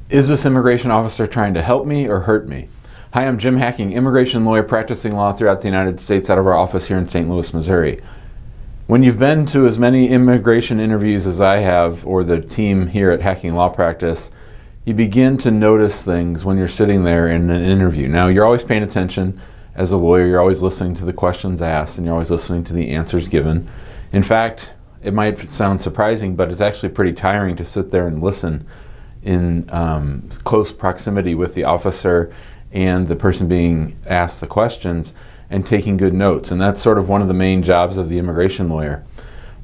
Is this immigration officer trying to help me or hurt me? Hi, I'm Jim Hacking, immigration lawyer practicing law throughout the United States out of our office here in St. Louis, Missouri. When you've been to as many immigration interviews as I have, or the team here at Hacking Law Practice, you begin to notice things when you're sitting there in an interview. Now, you're always paying attention as a lawyer, you're always listening to the questions asked, and you're always listening to the answers given. In fact, it might sound surprising, but it's actually pretty tiring to sit there and listen in close proximity with the officer and the person being asked the questions and taking good notes. And that's sort of one of the main jobs of the immigration lawyer.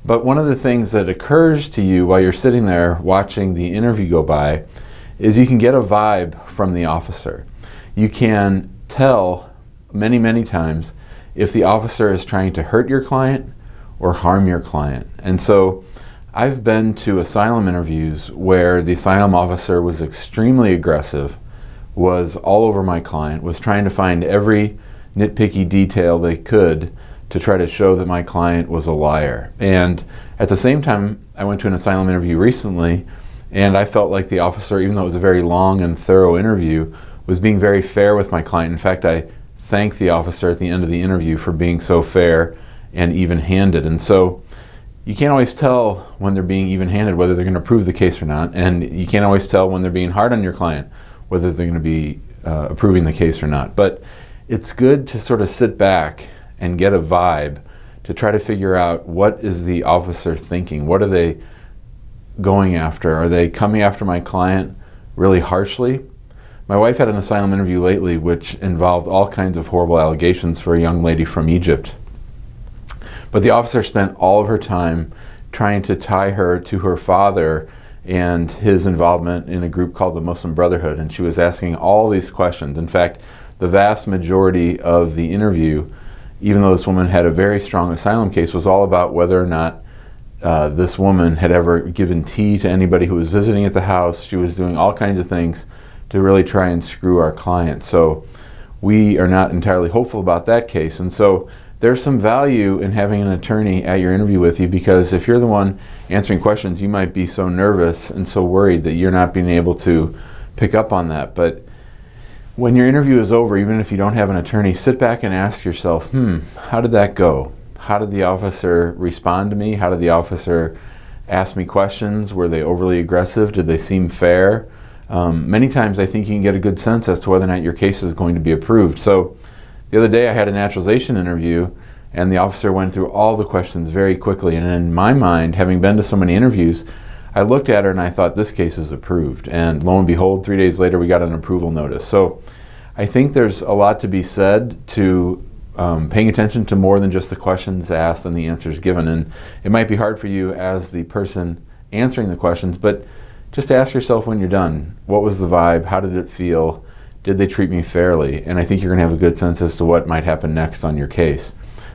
But one of the things that occurs to you while you're sitting there watching the interview go by is you can get a vibe from the officer. You can tell many, many times if the officer is trying to hurt your client or harm your client. And so I've been to asylum interviews where the asylum officer was extremely aggressive, was all over my client, was trying to find every nitpicky detail they could to try to show that my client was a liar. And at the same time, I went to an asylum interview recently, and I felt like the officer, even though it was a very long and thorough interview, was being very fair with my client. In fact, I thanked the officer at the end of the interview for being so fair and even-handed. And so you can't always tell when they're being even-handed whether they're going to prove the case or not, and you can't always tell when they're being hard on your client whether they're going to be approving the case or not. But it's good to sort of sit back and get a vibe to try to figure out what is the officer thinking. What are they going after? Are they coming after my client really harshly? My wife had an asylum interview lately which involved all kinds of horrible allegations for a young lady from Egypt. But the officer spent all of her time trying to tie her to her father and his involvement in a group called the Muslim Brotherhood, and she was asking all these questions. In fact, the vast majority of the interview, even though this woman had a very strong asylum case, was all about whether or not this woman had ever given tea to anybody who was visiting at the house. She was doing all kinds of things to really try and screw our client. So we are not entirely hopeful about that case. And so there's some value in having an attorney at your interview with you, because if you're the one answering questions, you might be so nervous and so worried that you're not being able to pick up on that. But when your interview is over, even if you don't have an attorney, sit back and ask yourself, how did that go? How did the officer respond to me? How did the officer ask me questions? Were they overly aggressive? Did they seem fair? Many times I think you can get a good sense as to whether or not your case is going to be approved. So the other day I had a naturalization interview, and the officer went through all the questions very quickly. And in my mind, having been to so many interviews, I looked at her and I thought, this case is approved. And lo and behold, 3 days later, we got an approval notice. So I think there's a lot to be said to paying attention to more than just the questions asked and the answers given. And it might be hard for you as the person answering the questions, but just ask yourself when you're done, what was the vibe? How did it feel? Did they treat me fairly? And I think you're going to have a good sense as to what might happen next on your case.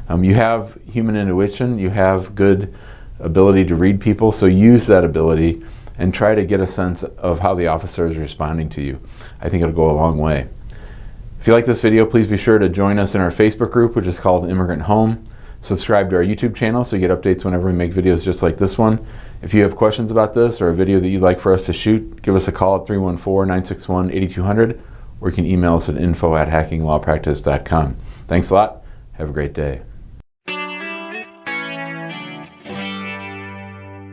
You have human intuition, you have good ability to read people, so use that ability and try to get a sense of how the officer is responding to you. I think it'll go a long way. If you like this video, please be sure to join us in our Facebook group, which is called Immigrant Home. Subscribe to our YouTube channel so you get updates whenever we make videos just like this one. If you have questions about this or a video that you'd like for us to shoot, give us a call at 314-961-8200, or you can email us at info@hackinglawpractice.com. Thanks a lot. Have a great day.